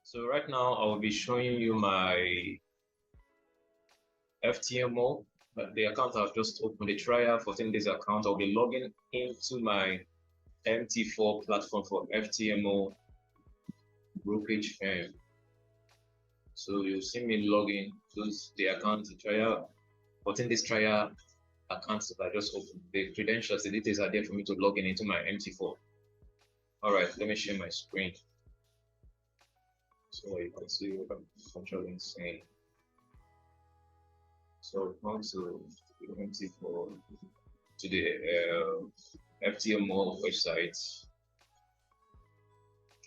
So right now I will be showing you my FTMO. The account I've just opened, the trial 14 days account. I'll be logging into my MT4 platform for FTMO brokerage firm. So you'll see me logging to the account, the trial 14 days trial accounts that I just opened. The credentials, the details are there for me to log in into my MT4. All right, let me share my screen so you can see what I'm controlling saying. So come to the MT4 to the FTMO website.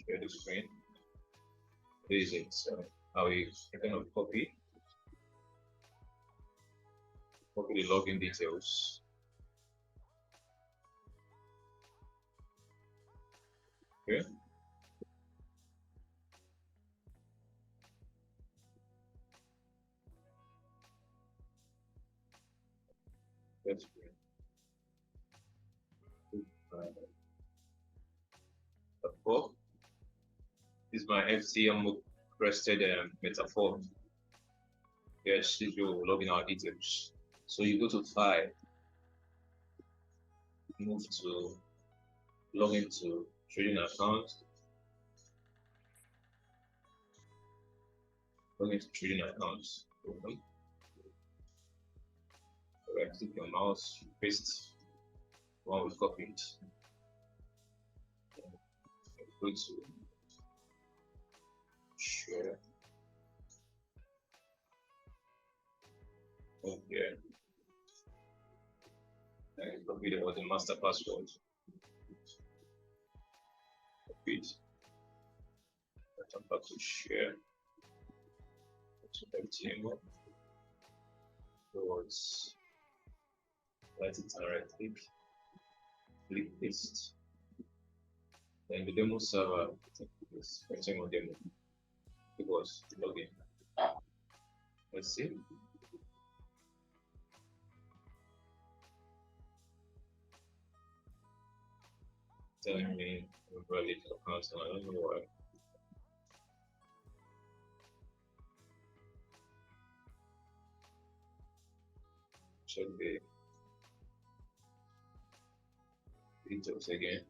Share the screen. There is it. So I will kind of copy the login details. Okay. That's great. Above is my FTMO crested metaphor. Yes, this will login our details. So you go to File, move to login to trading account, login to trading accounts. Open. Right click your mouse, paste one we copied. Go to share. Okay. And copy the master password. Copy it. Come back to share. To FTMO. Towards write it and right click paste. Then the demo server is FTMO demo because login. Let's see. Telling me valid account, and I don't know why. Check the details again.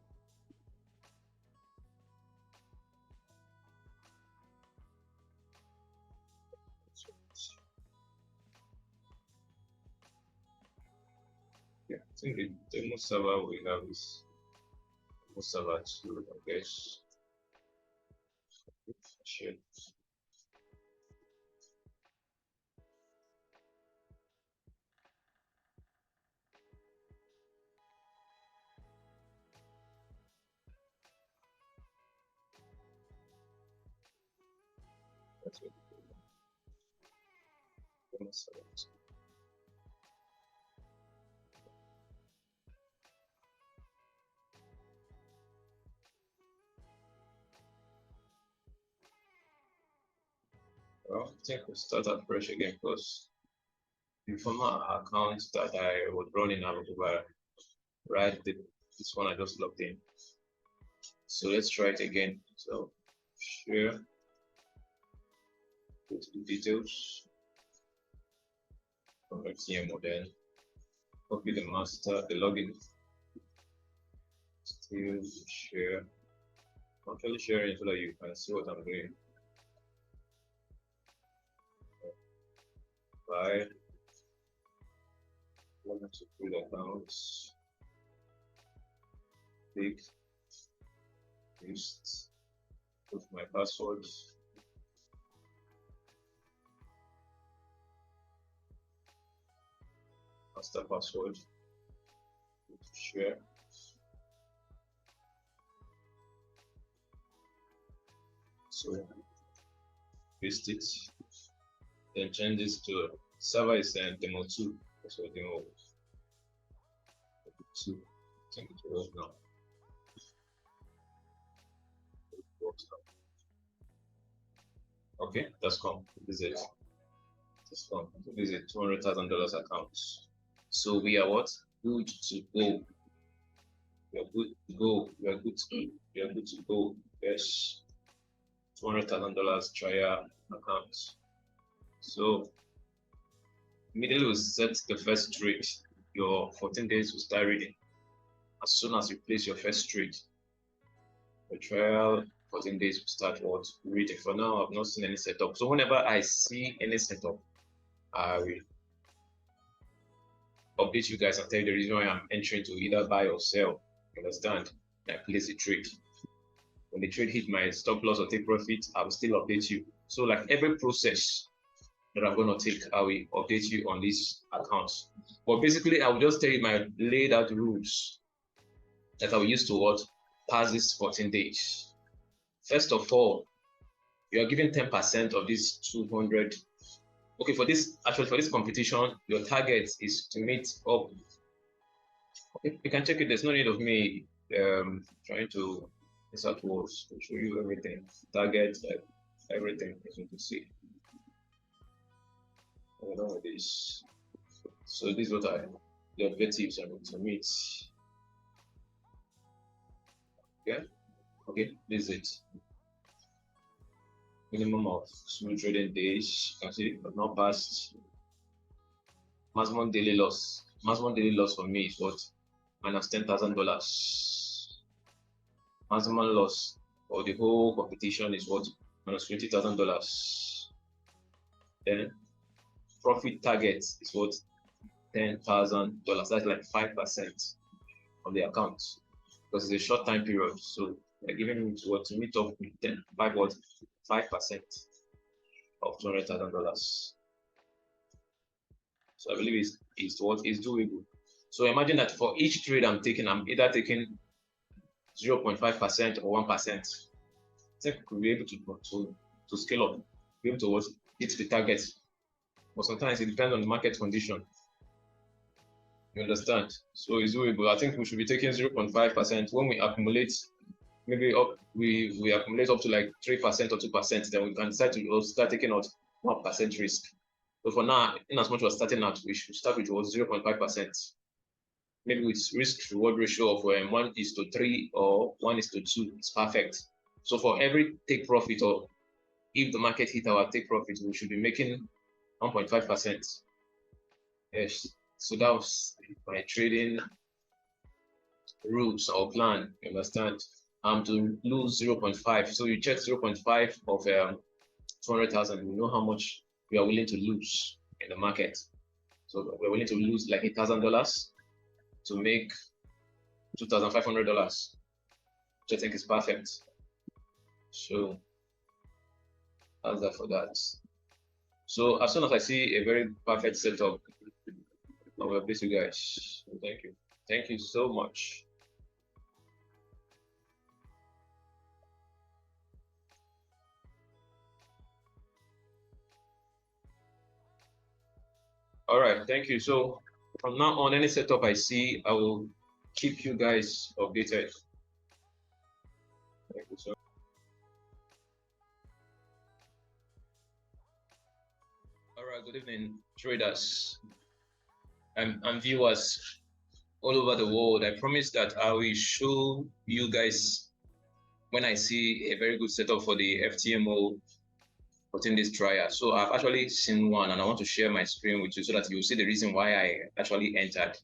Yeah, I think the demo server we have is demo server 2, I guess. Share. That's it. Demo server 2. Well, I think we'll start afresh again because the former account that I was running out over this one I just logged in. So let's try it again. So share, go to the details from FTMO, then copy the master, the login, still share. I'm actually sharing so that you can see what I'm doing. File, login to full accounts, click, paste, put my password. Master password, share. So paste it, then change this to server is demo 2. So demo 2. I think it works now. It works now. Okay, that's come. This is it. That's come. This is a $200,000 account. So we are what? Good to go. We are good to go. We are good to go. Yes. $200,000 trial account. So immediately we set the first trade. Your 14 days will start reading. As soon as you place your first trade, the trial 14 days will start what reading. For now, I've not seen any setup. So whenever I see any setup, I will update you guys and tell you the reason why I'm entering to either buy or sell. You understand? I place a trade. When the trade hit my stop loss or take profit, I will still update you. So like every process that I'm going to take, I will update you on these accounts. But basically, I will just tell you my laid out rules that I will use to what pass these 14 days. First of all, you are given 10% of this 200. Okay, for this competition, your target is to meet up. Okay, you can check it. There's no need of me trying to insert words to show you everything. Target, everything as you can see. I'm done with this. So this is what the objectives I'm going to meet. Okay, this is it. Minimum of 2 trading days. You can see but not passed. Maximum daily loss. Maximum daily loss for me is what? Minus $10,000. Maximum loss for the whole competition is what? Minus $20,000. Then profit target is what? $10,000. That's like 5% of the account because it's a short time period. So they're giving me to meet up with 5% of $200,000. So I believe it's what is doable. So imagine that for each trade I'm taking, I'm either taking 0.5% or 1%. I think we'll be able to scale up, be able to hit the target. But sometimes it depends on the market condition. You understand? So it's doable. I think we should be taking 0.5%. When we accumulate, maybe we accumulate up to like 3% or 2%, then we can decide to start taking out 1% risk. So for now, in as much as starting out, we should start with 0.5%. Maybe with risk reward ratio of 1:3 or 1:2, it's perfect. So for every take profit, or if the market hit our take profit, we should be making 1.5%. Yes. So that was my trading rules or plan. You understand? To lose 0.5. So you check 0.5 of 200,000. You know how much we are willing to lose in the market. So we're willing to lose like $1,000 to make $2,500, which I think is perfect. So that's that for that. So as soon as I see a very perfect setup, I will update you guys. Thank you. Thank you so much. All right, thank you. So from now on, any setup I see, I will keep you guys updated. Thank you so much. All right, good evening, traders and viewers all over the world. I promise that I will show you guys when I see a very good setup for the FTMO 14 days trial. So I've actually seen one and I want to share my screen with you so that you'll see the reason why I actually entered.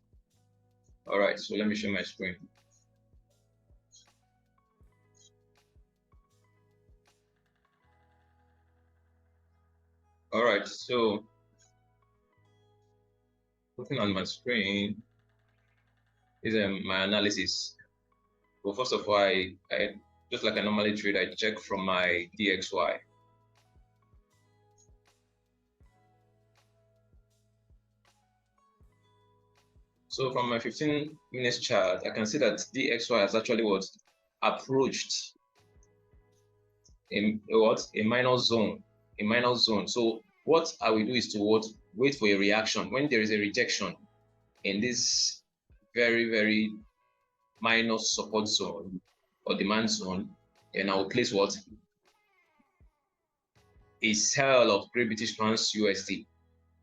All right, so let me share my screen. All right, so looking on my screen is my analysis. Well, first of all, I just like I normally trade, I check from my DXY. So from my 15 minutes chart, I can see that DXY has actually approached a minor zone, So what I will do is to wait for a reaction. When there is a rejection in this very, very minor support zone or demand zone, then I will place a sell of Great British Pounds USD.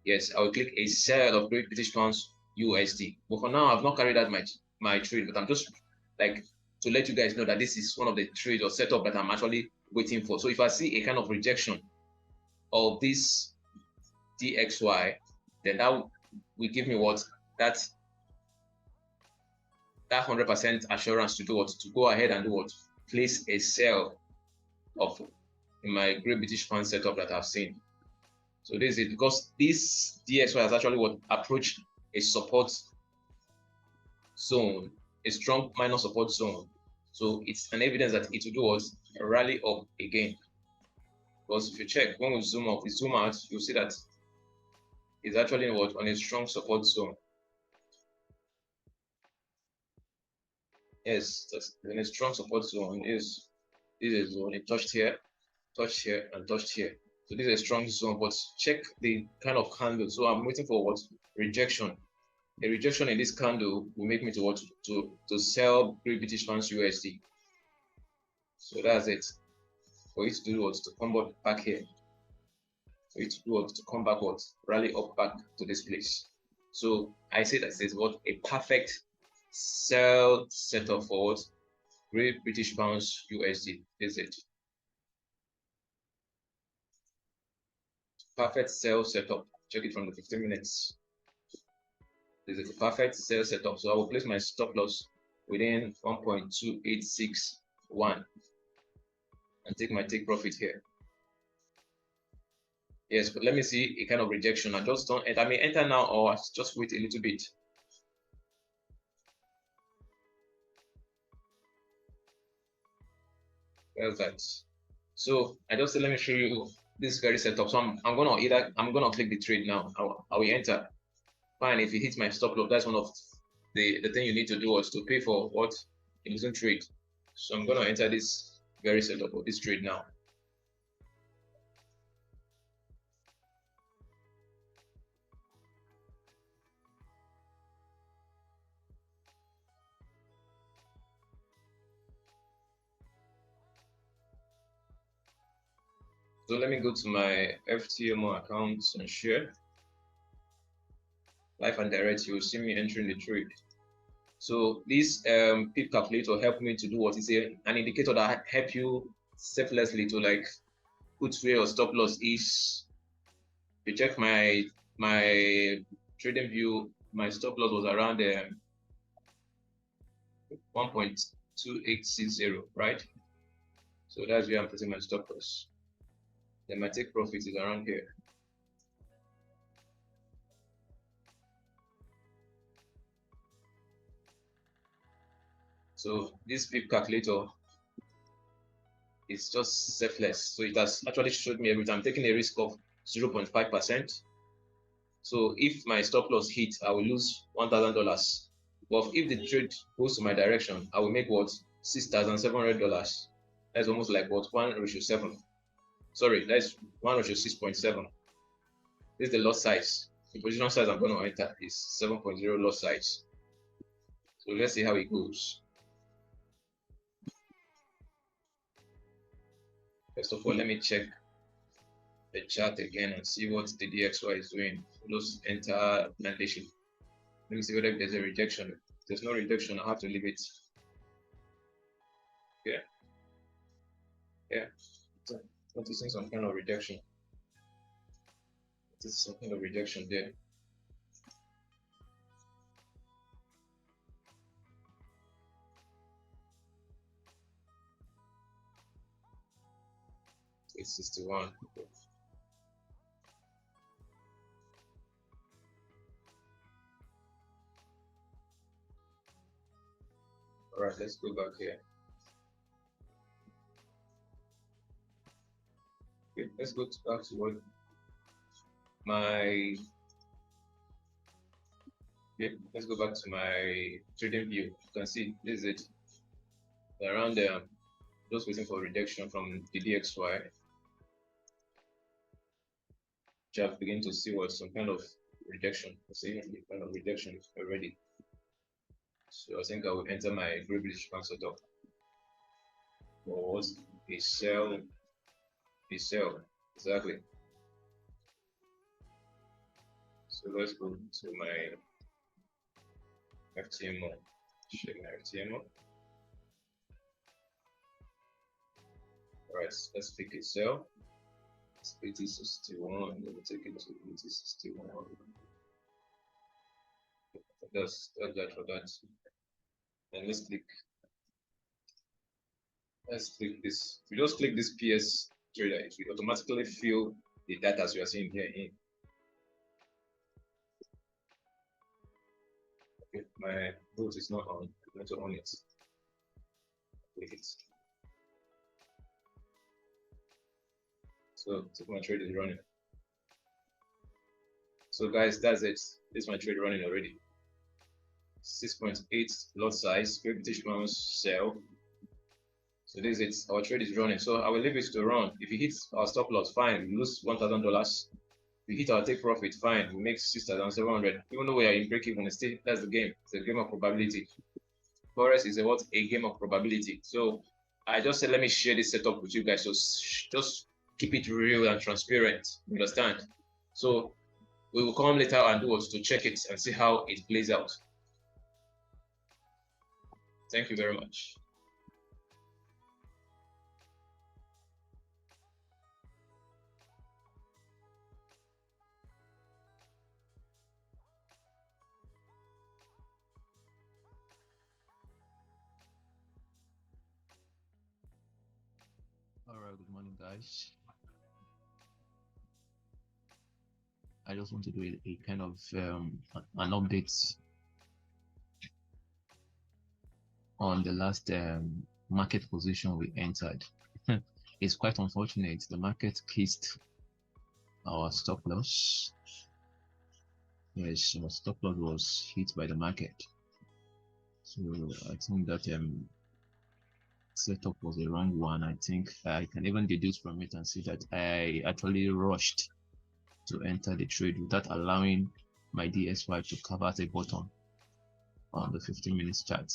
Yes, I will click a sell of Great British Pounds USD. But for now, I've not carried out my trade, but I'm just like to let you guys know that this is one of the trades or setup that I'm actually waiting for. So if I see a kind of rejection of this DXY, then that will give me what? That 100% assurance to do what? To go ahead and do what? Place a sell of in my Great British Pound setup that I've seen. So this is it, because this DXY has actually what approached a support zone, a strong minor support zone. So it's an evidence that it will do what? Rally up again. Because if you check, when we zoom up, we zoom out, you'll see that it's actually what? On a strong support zone. Yes, that's in a strong support zone. This is a zone. It touched here, and touched here. So this is a strong zone, but check the kind of candle. So I'm waiting for what? Rejection. A rejection in this candle will make me to what? To sell Great British Pounds USD. So that's it. For it to do what? To come back here. For it to do what? To come back what? Rally up back to this place. So I say that this is what? A perfect sell setup for what? Great British Pounds USD. Is it? Perfect sell setup. Check it from the 15 minutes. This is a perfect sell setup. So I will place my stop loss within 1.2861 and take my take profit here. Yes, but let me see a kind of rejection. I just don't enter. I may enter now or just wait a little bit. Where's that? So I just say, let me show you this very setup. So I'm gonna click the trade now. I will enter. Fine, if it hits my stop loss, that's one of the thing you need to do is to pay for what in losing trade. So I'm gonna enter this very setup of this trade now. So let me go to my FTMO account and share. Live and direct, you will see me entering the trade. So this pip calculator helped me to do what is an indicator that help you selflessly to like put where your stop loss is. You check my trading view, my stop loss was around 1.2860, right? So that's where I'm putting my stop loss. Then my take profit is around here. So this pip calculator is just selfless. So it has actually showed me every time I'm taking a risk of 0.5%. So if my stop loss hits, I will lose $1,000. But if the trade goes to my direction, I will make what? $6,700. That's almost like what? 1:7. Sorry, that's 1:6.7. This is the lot size. The position size I'm going to enter is 7.0 lot size. So let's see how it goes. First of all, let me check the chart again and see what the DXY is doing. Just enter blindly. Let me see whether there's a rejection. If there's no rejection, I have to leave it. Yeah. So, noticing some kind of rejection. This is some kind of rejection there. It's 61. All right, let's go back here. Okay, let's go back to what my let's go back to my trading view. You can see this is it. Around there, just waiting for rejection from the DXY. Which I've begun to see was some kind of rejection. See kind of rejection already. So I think I will enter my Great British Pound setup. Or was a sell, exactly. So let's go to my FTMO. Check my FTMO. All right, let's pick a sell. It's 8061. Let me take it to 8061. That's that for that. And let's click this. If you just click this PS trader, it will automatically fill the data as you are seeing here in. Okay, my boot is not on. I'm going to on it. Click it. So my trade is running. So guys, that's it. This is my trade running already. 6.8 lot size, British pounds sell. So this is it. Our trade is running. So I will leave it to run. If you hit our stop loss, fine. We lose $1,000. We hit our take profit, fine. We make 6,700. Even though we are in break even, still that's the game. It's a game of probability. Forex is a game of probability. So I just said let me share this setup with you guys. So just keep it real and transparent. You understand? So we will come later and do to check it and see how it plays out. Thank you very much. All right, good morning, guys. I just want to do a kind of an update on the last market position we entered. It's quite unfortunate. The market kissed our stop loss. Yes, our stop loss was hit by the market. So I think that setup was a wrong one. I think I can even deduce from it and see that I actually rushed to enter the trade without allowing my DSY to cover at a bottom on the 15 minutes chart.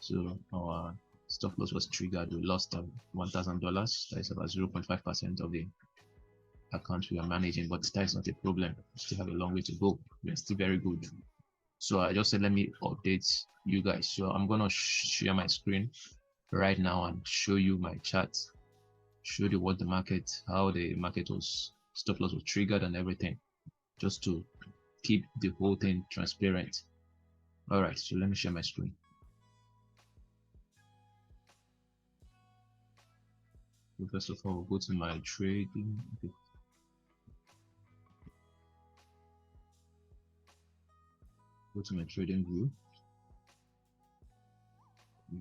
So our stop loss was triggered. We lost $1,000. That is about 0.5% of the account we are managing, but that is not a problem. We still have a long way to go. We are still very good. So I just said let me update you guys. So I'm gonna share my screen right now and show you my chart, show you what the market, how the market was, stop loss was triggered and everything, just to keep the whole thing transparent. All right, so let me share my screen. So first of all, we'll go to my trading. Okay. Go to my trading view.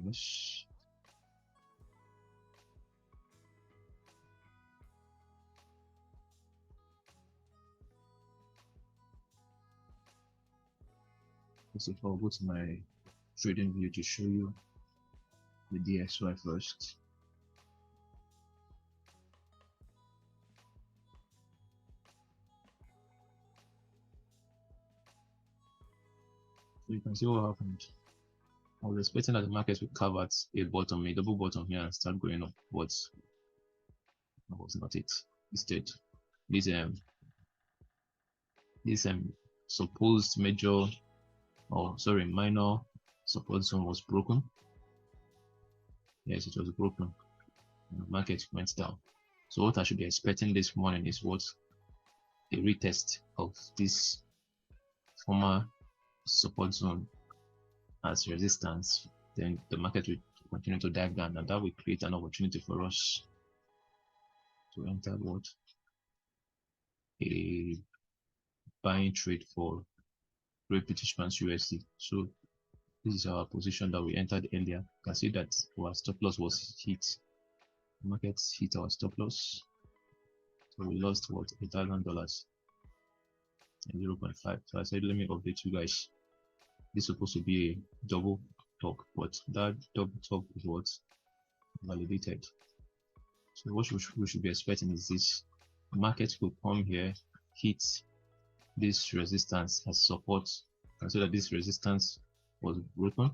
Yes. First of all, go to my trading view to show you the DXY first. So you can see what happened. I was expecting that the market would cover at a bottom, a double bottom here and start going up, but that was not it. Instead, this supposed major, minor support zone was broken. Yes, it was broken. And the market went down. So what I should be expecting this morning is what a retest of this former support zone as resistance. Then the market will continue to dive down, and that will create an opportunity for us to enter what a buying trade for Great British Pounds USD. So this is our position that we entered earlier. You can see that our stop loss was hit. The market hit our stop loss. So we lost what, $8,000 and 0.5. So I said, let me update you guys. This is supposed to be a double top, but that double top is what validated. So what we should be expecting is this market will come here, hit this resistance as support. Consider this resistance was broken.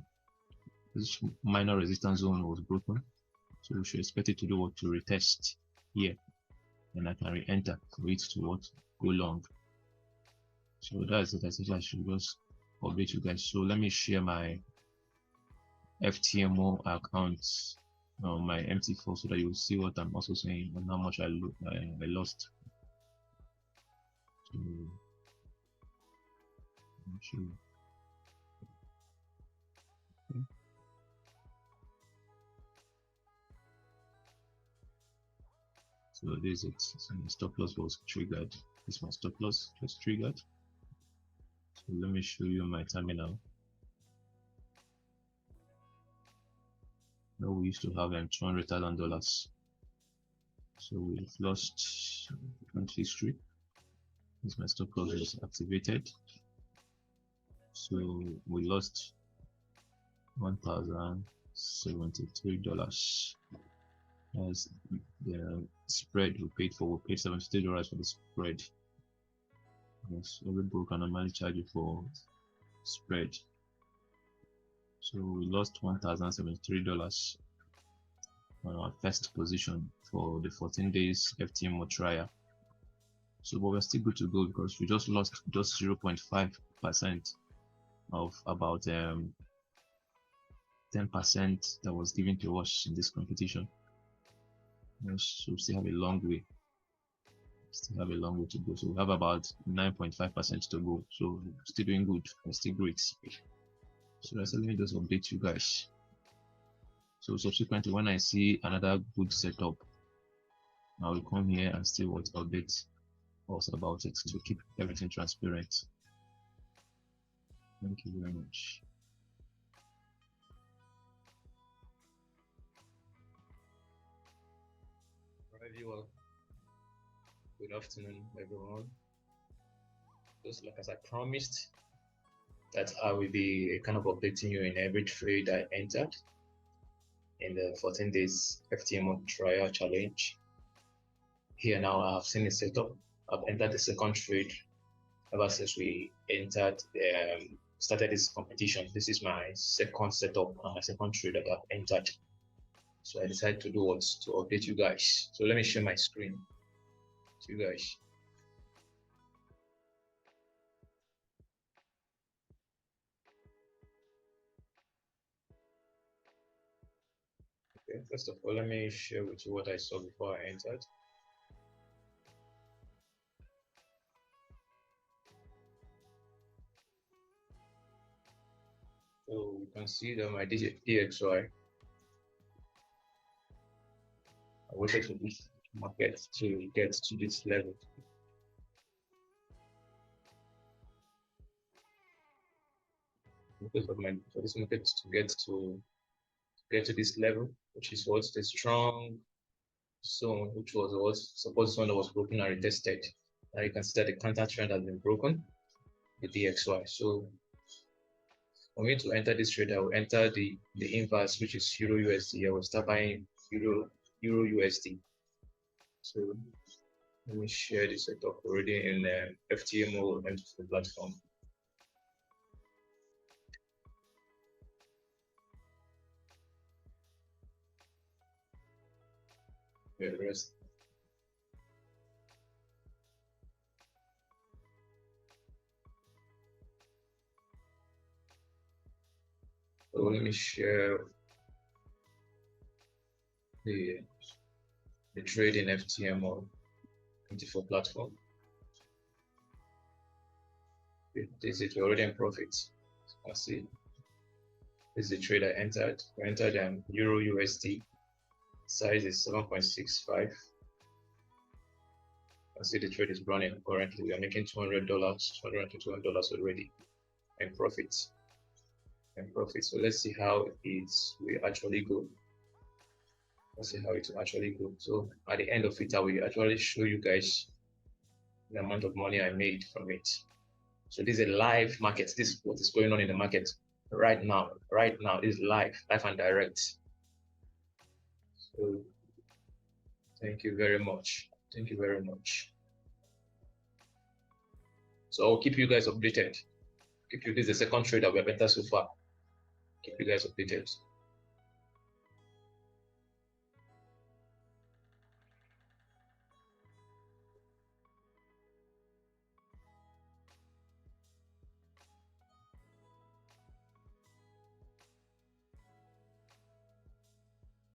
This minor resistance zone was broken. So we should expect it to do what, to retest here. And I can re-enter for it to what, go long. So that's it. I said I should just update you guys. So let me share my FTMO account my MT4 so that you will see what I'm also saying and how much I lost. So, I'm sure. Okay. So this is it. So my stop loss was triggered. This is my stop loss just triggered. So let me show you my terminal. Now we used to have $200,000. So we've lost country history. This my stop loss was activated. So we lost $1,073. As the spread we paid for, we paid $73 for the spread. Yes, every broker normally charge you for spread. So we lost $1,073 on our first position for the 14 days FTMO trial. So but we're still good to go because we just lost just 0.5% of about 10% that was given to us in this competition. Yes, so we still have a long way. Still have a long way to go. So we have about 9.5% to go. So still doing good. We're still great. So let me just update you guys. So subsequently, when I see another good setup, I will come here and still what update us about it to keep everything transparent. Thank you very much. Well, good afternoon, everyone. Just like as I promised, that I will be kind of updating you in every trade I entered in the 14 days FTMO trial challenge. Here now I have seen a setup. I've entered the second trade ever since we entered started this competition. This is my second setup and my second trade that I've entered. So I decided to do what to update you guys. So let me share my screen to you guys. Okay, first of all, let me share with you what I saw before I entered. So you can see that my DXY, I waited for this market to get to this level. For this market to get to this level, which is what the strong zone, which was what support zone that was broken and retested. Now you can see that the counter trend has been broken, the DXY. So for me to enter this trade, I will enter the inverse, which is Euro USD. I will start buying Euro USD. So let me share this setup already in the FTMO MT4 platform. Rest. So let me share the trade in FTMO MT4 platform. This is already in profit. Let's see. This is the trade I entered. I entered Euro USD. Size is 7.65. I see the trade is running currently. We are making $200, $221 already in profits. So let's see how it will actually go. Let's see how it will actually go. So at the end of it, I will actually show you guys the amount of money I made from it. So this is a live market. This is what is going on in the market right now. Right now is live and direct. So thank you very much. Thank you very much. So I'll keep you guys updated. This is the second trade that we have entered so far. Keep you guys updated.